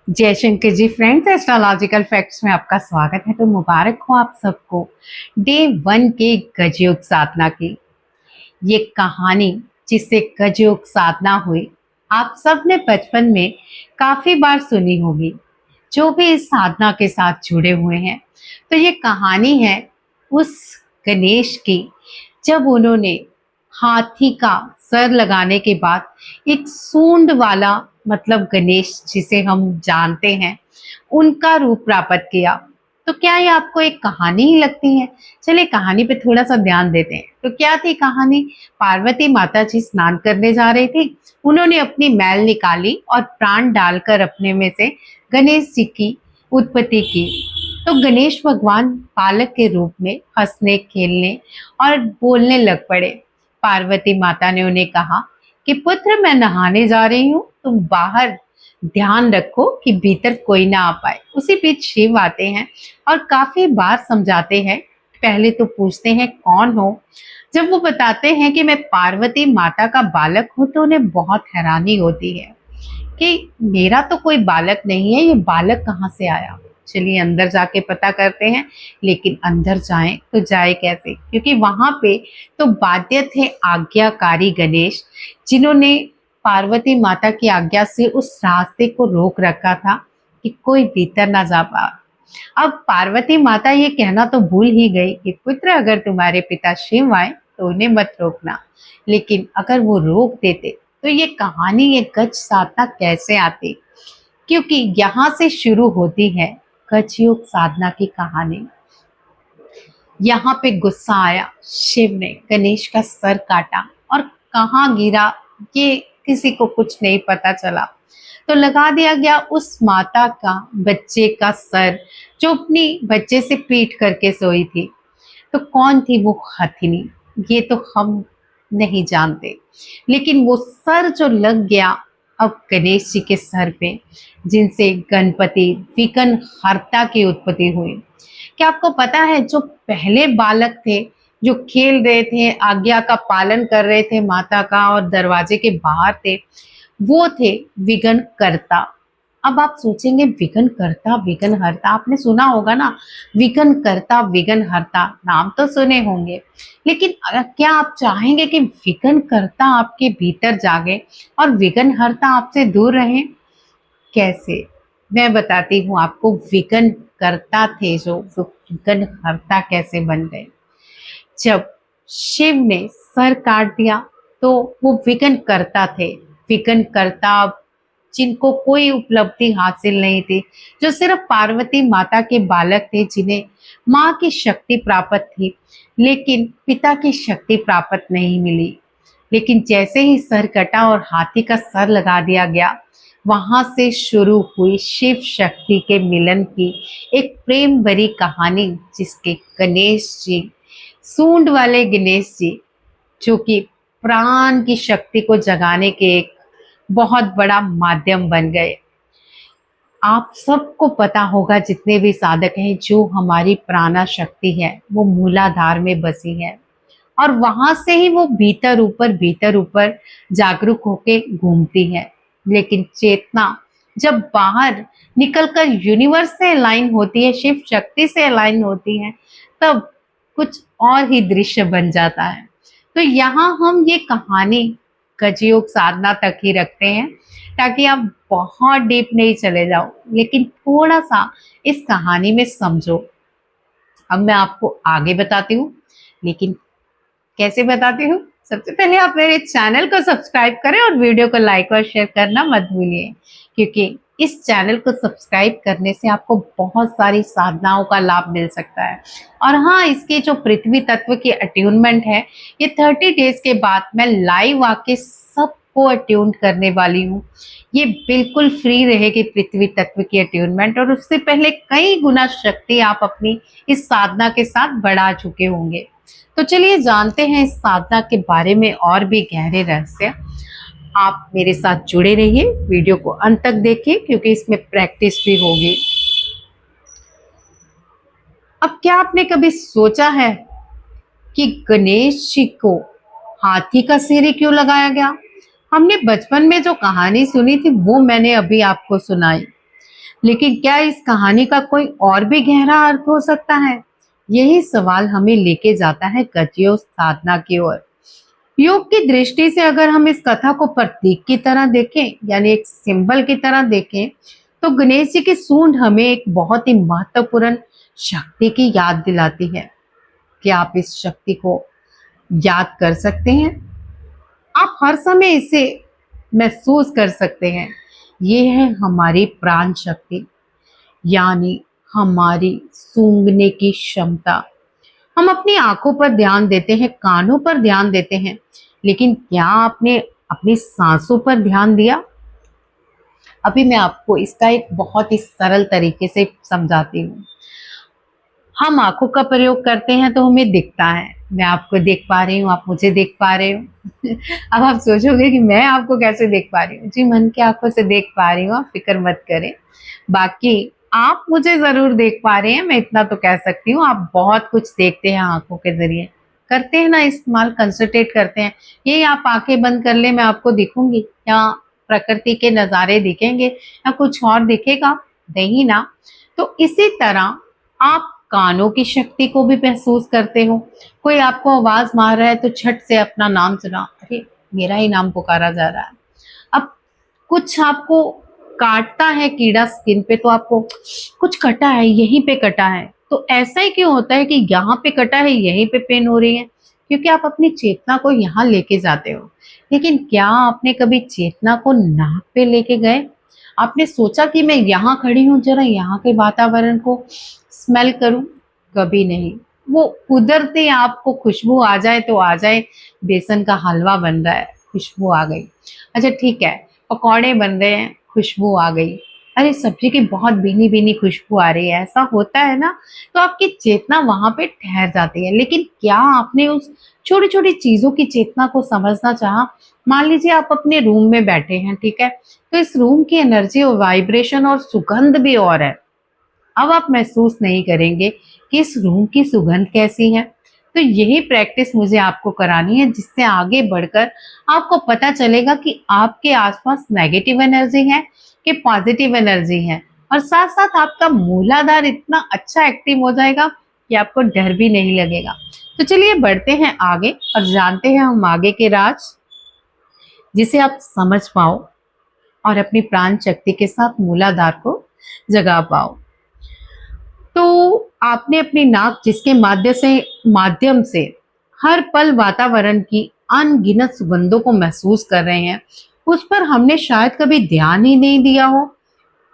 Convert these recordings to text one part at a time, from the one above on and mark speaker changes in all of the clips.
Speaker 1: जयशंकर जी friends, astrological facts में आपका स्वागत है। तो मुबारक हो आप सबको डे 1 के गजयोग साधना की। ये कहानी जिससे गजयोग साधना हुई, आप सब ने बचपन में काफी बार सुनी होगी, जो भी इस साधना के साथ जुड़े हुए हैं। तो ये कहानी है उस गणेश की, जब उन्होंने हाथी का सर लगाने के बाद एक सूंड वाला, मतलब गणेश जिसे हम जानते हैं, उनका रूप प्राप्त किया। तो क्या ये आपको एक कहानी ही लगती है? चलिए कहानी पे थोड़ा सा ध्यान देते हैं। तो क्या थी कहानी? पार्वती माता जी स्नान करने जा रही थी। उन्होंने अपनी मैल निकाली और प्राण डालकर अपने में से गणेश जी की उत्पत्ति की। तो गणेश भगवान बालक के रूप में हंसने, खेलने और बोलने लग पड़े। पार्वती माता ने उन्हें कहा कि पुत्र, मैं नहाने जा रही हूँ, तुम बाहर ध्यान रखो कि भीतर कोई ना आ पाए। उसी बीच शिव आते हैं और काफी बार समझाते हैं। पहले तो पूछते हैं कौन हो। जब वो बताते हैं कि मैं पार्वती माता का बालक हूँ, तो उन्हें बहुत हैरानी होती है कि मेरा तो कोई बालक नहीं है, ये बालक कहाँ से आया। चलिए अंदर जाके पता करते हैं। लेकिन अंदर जाएं तो जाए कैसे, क्योंकि वहां पे तो बाध्य थे आज्ञाकारी गणेश, जिन्होंने पार्वती माता की आज्ञा से उस रास्ते को रोक रखा था कि कोई भीतर ना जा पा। अब पार्वती माता ये कहना तो भूल ही गई कि पुत्र, अगर तुम्हारे पिता शिव आए तो उन्हें मत रोकना। लेकिन अगर वो रोक देते तो ये कहानी, ये गज साधना कैसे आती? क्योंकि यहाँ से शुरू होती है गजयोग साधना की कहानी। यहाँ पे गुस्सा आया, शिव ने गणेश का सर काटा और कहाँ गिरा ये किसी को कुछ नहीं पता चला। तो लगा दिया गया उस माता का बच्चे का सर, जो अपनी बच्चे से पीट करके सोई थी। तो कौन थी वो हथिनी, ये तो हम नहीं जानते। लेकिन वो सर जो लग गया अब गणेश जी के सर पे, जिनसे गणपति विघ्न हर्ता की उत्पत्ति हुई। क्या आपको पता है, जो पहले बालक थे, जो खेल रहे थे, आज्ञा का पालन कर रहे थे माता का और दरवाजे के बाहर थे, वो थे विघ्न कर्ता। अब आप सोचेंगे विघ्न कर्ता विघ्न हरता, आपने सुना होगा ना, विघ्न कर्ता विघ्न हरता, नाम तो सुने होंगे। लेकिन क्या आप चाहेंगे कि विघ्न कर्ता आपके भीतर जागे और विघ्न हरता आपसे दूर रहे? कैसे? मैं बताती हूँ आपको। विघ्न करता थे जो, वो विघ्न हरता कैसे बन गए। जब शिव ने सर काट दिया तो वो विघ्न करता थे। विघ्न करता जिनको कोई उपलब्धि हासिल नहीं थी, जो सिर्फ पार्वती माता के बालक थे, जिन्हें माँ की शक्ति प्राप्त थी लेकिन पिता की शक्ति प्राप्त नहीं मिली। लेकिन जैसे ही सर कटा और हाथी का सर लगा दिया गया, वहां से शुरू हुई शिव शक्ति के मिलन की एक प्रेम भरी कहानी, जिसके गणेश जी, सूंड वाले गणेश जी, जो कि प्राण की शक्ति को जगाने के एक बहुत बड़ा माध्यम बन गए। आप सबको पता होगा, जितने भी साधक हैं, जो हमारी प्राणा शक्ति है वो मूलाधार में बसी है और वहां से ही वो भीतर ऊपर जागरूक होके घूमती है। लेकिन चेतना जब बाहर निकलकर यूनिवर्स से अलाइन होती है, शिव शक्ति से अलाइन होती है, तब कुछ और ही दृश्य बन जाता है। तो यहाँ हम ये कहानी गजयोग साधना तक ही रखते हैं, ताकि आप बहुत डीप नहीं चले जाओ, लेकिन थोड़ा सा इस कहानी में समझो। अब मैं आपको आगे बताती हूँ, लेकिन कैसे बताती हूँ? सबसे पहले आप मेरे चैनल को सब्सक्राइब करें और वीडियो को लाइक और शेयर करना मत भूलिए, क्योंकि इस चैनल को सब्सक्राइब करने से आपको बहुत सारी साधनाओं का लाभ मिल सकता है। और हाँ, इसके जो पृथ्वी तत्व की अट्यूनमेंट है, ये 30 डेज के बाद मैं लाइव आके सबको अट्यून करने वाली हूँ। ये बिल्कुल फ्री रहेगी पृथ्वी तत्व की अट्यूनमेंट, और उससे पहले कई गुना शक्ति आप अपनी इस साधना के साथ बढ़ा चुके होंगे। तो चलिए जानते हैं इस साधना के बारे में और भी गहरे रहस्य। आप मेरे साथ जुड़े रहिए, वीडियो को अंत तक देखिए, क्योंकि इसमें प्रैक्टिस भी होगी। अब क्या आपने कभी सोचा है कि गणेश जी को हाथी का सिर क्यों लगाया गया? हमने बचपन में जो कहानी सुनी थी वो मैंने अभी आपको सुनाई। लेकिन क्या इस कहानी का कोई और भी गहरा अर्थ हो सकता है? यही सवाल हमें लेके जाता है गजयोग साधना की ओर। योग की दृष्टि से अगर हम इस कथा को प्रतीक की तरह देखें, यानी एक सिंबल की तरह देखें, तो गणेश जी की सूंड हमें एक बहुत ही महत्वपूर्ण शक्ति की याद दिलाती है। क्या आप इस शक्ति को याद कर सकते हैं? आप हर समय इसे महसूस कर सकते हैं। ये है हमारी प्राण शक्ति, यानी हमारी सूंघने की क्षमता। हम अपनी आंखों पर ध्यान देते हैं, कानों पर ध्यान देते हैं, लेकिन क्या आपने अपनी सांसों पर ध्यान दिया? अभी मैं आपको इसका एक बहुत ही सरल तरीके से समझाती हूँ। हम आंखों का प्रयोग करते हैं तो हमें दिखता है, मैं आपको देख पा रही हूँ, आप मुझे देख पा रहे हो। अब आप सोचोगे कि मैं आपको कैसे देख पा रही हूँ? जी, मन की आंखों से देख पा रही हूँ, आप फिक्र मत करें। बाकी आप मुझे जरूर देख पा रहे हैं, मैं इतना तो कह सकती हूँ। आप बहुत कुछ देखते हैं आंखों के जरिए, करते हैं ना इस्तेमाल, कंसंट्रेट करते हैं। ये आप आंखें बंद कर ले, मैं आपको दिखूंगी, या प्रकृति के नजारे दिखेंगे, या कुछ और दिखेगा? नहीं ना। तो इसी तरह आप कानों की शक्ति को भी महसूस करते हो। कोई आपको आवाज मार रहा है तो झट से अपना नाम सुना, अरे मेरा ही नाम पुकारा जा रहा है। अब कुछ आपको काटता है कीड़ा स्किन पे, तो आपको कुछ कटा है, यहीं पे कटा है। तो ऐसा ही क्यों होता है कि यहाँ पे कटा है, यहीं पे पेन हो रही है? क्योंकि आप अपनी चेतना को यहाँ लेके जाते हो। लेकिन क्या आपने कभी चेतना को नाक पे लेके गए? आपने सोचा कि मैं यहाँ खड़ी हूँ, जरा यहाँ के वातावरण को स्मेल करूं? कभी नहीं। वो कुदरती आपको खुशबू आ जाए तो आ जाए, बेसन का हलवा बन रहा है, खुशबू आ गई। अच्छा ठीक है, पकौड़े बन रहे हैं, खुशबू आ गई। अरे सब्जी की बहुत भीनी भीनी खुशबू आ रही है, ऐसा होता है ना। तो आपकी चेतना वहां पे ठहर जाती है। लेकिन क्या आपने उस छोटी छोटी चीजों की चेतना को समझना चाहा? मान लीजिए आप अपने रूम में बैठे हैं, ठीक है, तो इस रूम की एनर्जी और वाइब्रेशन और सुगंध भी और है। अब आप महसूस नहीं करेंगे कि इस रूम की सुगंध कैसी है। तो यही प्रैक्टिस मुझे आपको करानी है, जिससे आगे बढ़कर आपको पता चलेगा कि आपके आसपास नेगेटिव एनर्जी है कि पॉजिटिव एनर्जी है, और साथ साथ आपका मूलाधार इतना अच्छा एक्टिव हो जाएगा कि आपको डर भी नहीं लगेगा। तो चलिए बढ़ते हैं आगे और जानते हैं हम आगे के राज, जिसे आप समझ पाओ और अपनी प्राण शक्ति के साथ मूलाधार को जगा पाओ। तो आपने अपनी नाक जिसके माध्यम से हर पल वातावरण की अनगिनत सुगंधों को महसूस कर रहे हैं, उस पर हमने शायद कभी ध्यान ही नहीं दिया हो।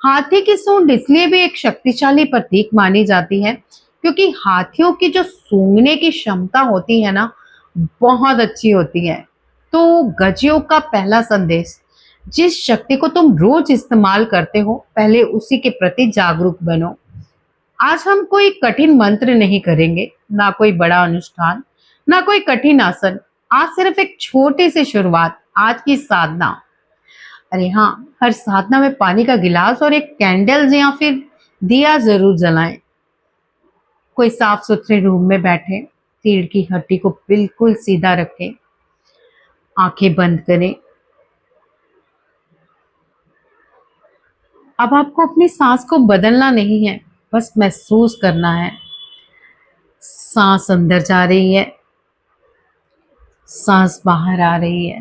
Speaker 1: हाथी की सूंड इसलिए भी एक शक्तिशाली प्रतीक मानी जाती है क्योंकि हाथियों की जो सूंघने की क्षमता होती है ना, बहुत अच्छी होती है। तो गजयोग का पहला संदेश, जिस शक्ति को तुम रोज इस्तेमाल करते हो, पहले उसी के प्रति जागरूक बनो। आज हम कोई कठिन मंत्र नहीं करेंगे, ना कोई बड़ा अनुष्ठान, ना कोई कठिन आसन। आज सिर्फ एक छोटी सी शुरुआत, आज की साधना। अरे हाँ, हर साधना में पानी का गिलास और एक कैंडल या फिर दिया जरूर जलाएं। कोई साफ सुथरे रूम में बैठे, रीढ़ की हड्डी को बिल्कुल सीधा रखें, आंखें बंद करें। अब आपको अपनी सांस को बदलना नहीं है, बस महसूस करना है। सांस अंदर जा रही है, सांस बाहर आ रही है।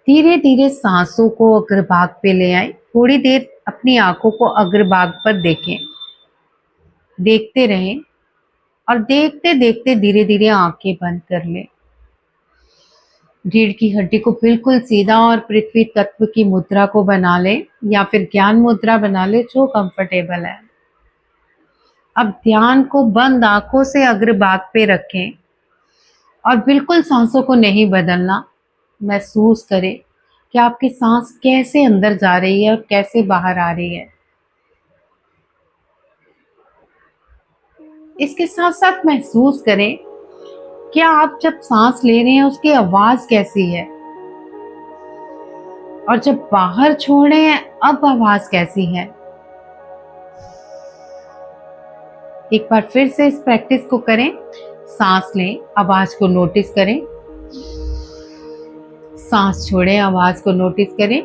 Speaker 1: धीरे धीरे सांसों को अग्रभाग पे ले आए। थोड़ी देर अपनी आंखों को अग्रभाग पर देखें, देखते रहें, और देखते देखते धीरे धीरे आंखें बंद कर लें। रीढ़ की हड्डी को बिल्कुल सीधा और पृथ्वी तत्व की मुद्रा को बना ले, या फिर ज्ञान मुद्रा बना ले, जो कंफर्टेबल है। अब ध्यान को बंद आंखों से अग्रभाग पे रखें और बिल्कुल सांसों को नहीं बदलना। महसूस करें कि आपकी सांस कैसे अंदर जा रही है और कैसे बाहर आ रही है। इसके साथ साथ महसूस करें क्या आप जब सांस ले रहे हैं उसकी आवाज कैसी है, और जब बाहर छोड़ रहे हैं अब आवाज कैसी है। एक बार फिर से इस प्रैक्टिस को करें। सांस लें, आवाज को नोटिस करें, सांस छोड़ें, आवाज को नोटिस करें।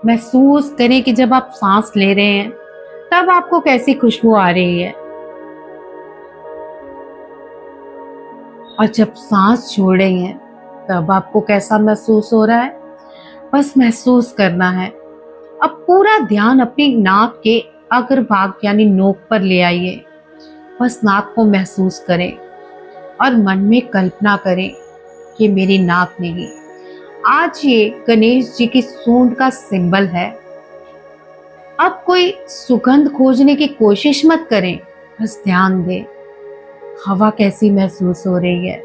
Speaker 1: महसूस करें कि जब आप सांस ले रहे हैं तब आपको कैसी खुशबू आ रही है, और जब सांस छोड़ रही हैं तब आपको कैसा महसूस हो रहा है। बस महसूस करना है। अब पूरा ध्यान अपनी नाक के अग्रभाग यानी नोक पर ले आइए। बस नाक को महसूस करें और मन में कल्पना करें कि मेरी नाक नहीं, आज ये गणेश जी की सूंड का सिंबल है। अब कोई सुगंध खोजने की कोशिश मत करें, बस ध्यान दें हवा कैसी महसूस हो रही है।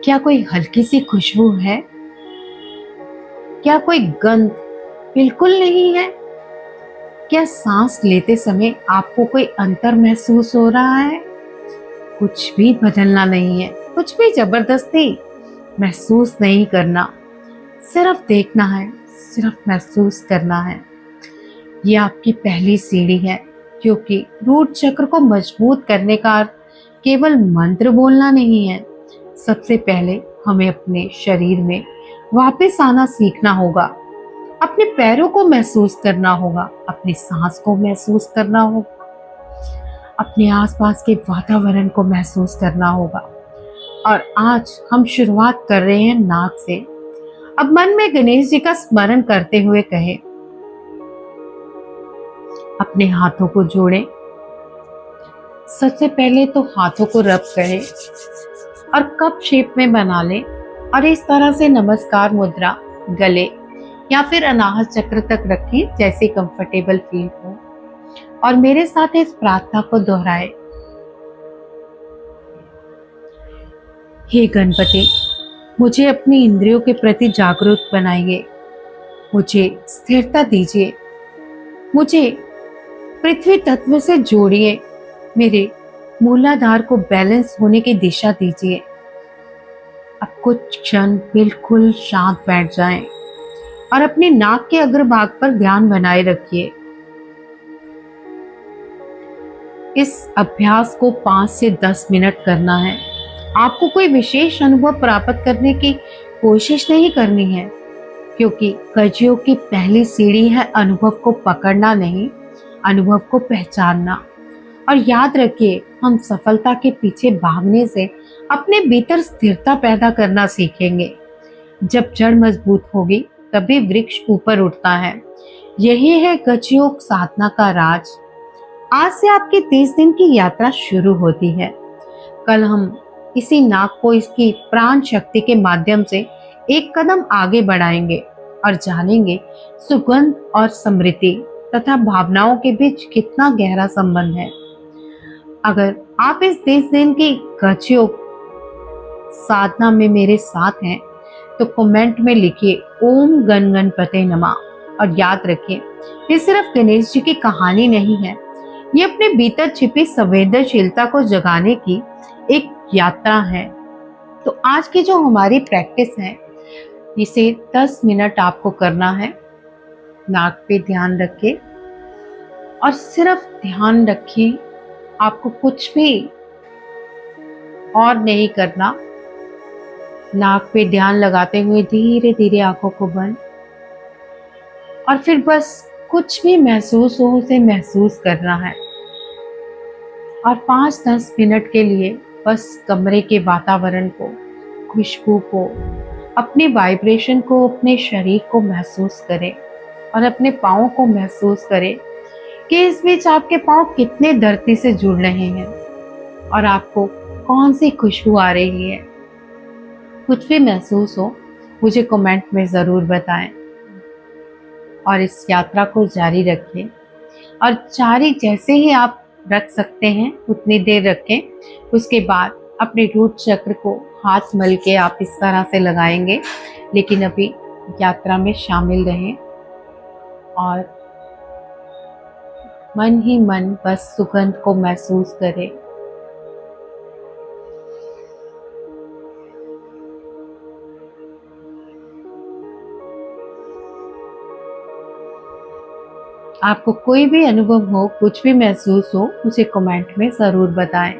Speaker 1: क्या कोई हल्की सी खुशबू है? क्या कोई गंध बिल्कुल नहीं है? क्या सांस लेते समय आपको कोई अंतर महसूस हो रहा है? कुछ भी बदलना नहीं है, कुछ भी जबरदस्ती महसूस नहीं करना, सिर्फ देखना है, सिर्फ महसूस करना है। ये आपकी पहली सीढ़ी है, क्योंकि रूट चक्र को मजबूत करने का अर्थ केवल मंत्र बोलना नहीं है। सबसे पहले हमें अपने शरीर में वापस आना सीखना होगा, अपने पैरों को महसूस करना होगा, अपनी सांस को महसूस करना होगा, अपने आसपास के वातावरण को महसूस करना होगा। और आज हम शुरुआत कर रहे हैं नाक से। अब मन में गणेश जी का स्मरण करते हुए कहें, अपने हाथों को जोड़ें। सबसे पहले तो हाथों को रब करें और कप शेप में बना लें, और इस तरह से नमस्कार मुद्रा गले या फिर अनाहत चक्र तक रखें, जैसे कंफर्टेबल फील हो। और मेरे साथ इस प्रार्थना को दोहराएं। हे गणपति, मुझे अपनी इंद्रियों के प्रति जागरूक बनाइए, मुझे स्थिरता दीजिए, मुझे पृथ्वी तत्व से जोड़िए, मेरे मूलाधार को बैलेंस होने की दिशा दीजिए। अब कुछ क्षण बिल्कुल शांत बैठ जाएं और अपने नाक के अग्रभाग पर ध्यान बनाए रखिए। इस अभ्यास को 5 से 10 मिनट करना है। आपको कोई विशेष अनुभव प्राप्त करने की कोशिश नहीं करनी है, क्योंकि गजयोग की पहली सीढ़ी है अनुभव को पकड़ना नहीं, अनुभव को पहचानना। और याद रखिए, हम सफलता के पीछे भागने से अपने भीतर स्थिरता पैदा करना सीखेंगे। जब जड़ मजबूत होगी तभी वृक्ष ऊपर उठता है। यही है गजयोग साधना का राज। आज से आपकी 30 दिन की यात्रा शुरू होती है। कल हम इसी नाक को इसकी प्राण शक्ति के माध्यम से एक कदम आगे बढ़ाएंगे और जानेंगे सुगंध और स्मृति तथा भावनाओं के बीच कितना गहरा संबंध है। अगर आप इस 30 दिन की गजयोग साधना में मेरे साथ हैं तो कमेंट में लिखिए ओम गण गणपते नमः। और याद रखिए, ये सिर्फ गणेश जी की कहानी नहीं है, ये अपने भीतर छिपी संवेदनशीलता को जगाने की एक यात्रा है। तो आज की जो हमारी प्रैक्टिस है, इसे 10 मिनट आपको करना है। नाक पे ध्यान रखें और सिर्फ ध्यान रखिए, आपको कुछ भी और नहीं करना। नाक पे ध्यान लगाते हुए धीरे धीरे आंखों को बंद, और फिर बस कुछ भी महसूस हो उसे महसूस करना है। और 5-10 मिनट के लिए बस कमरे के वातावरण को, खुशबू को, अपने वाइब्रेशन को, अपने शरीर को महसूस करें और अपने पाँव को महसूस करें कि इस बीच आपके पाँव कितने धरती से जुड़ रहे हैं और आपको कौन सी खुशबू आ रही है। कुछ भी महसूस हो मुझे कमेंट में ज़रूर बताएं और इस यात्रा को जारी रखें। और जारी जैसे ही आप रख सकते हैं उतनी देर रखें। उसके बाद अपने रूट चक्र को हाथ मल के आप इस तरह से लगाएंगे, लेकिन अभी यात्रा में शामिल रहें और मन ही मन बस सुगंध को महसूस करें। आपको कोई भी अनुभव हो, कुछ भी महसूस हो, मुझे कमेंट में ज़रूर बताएं।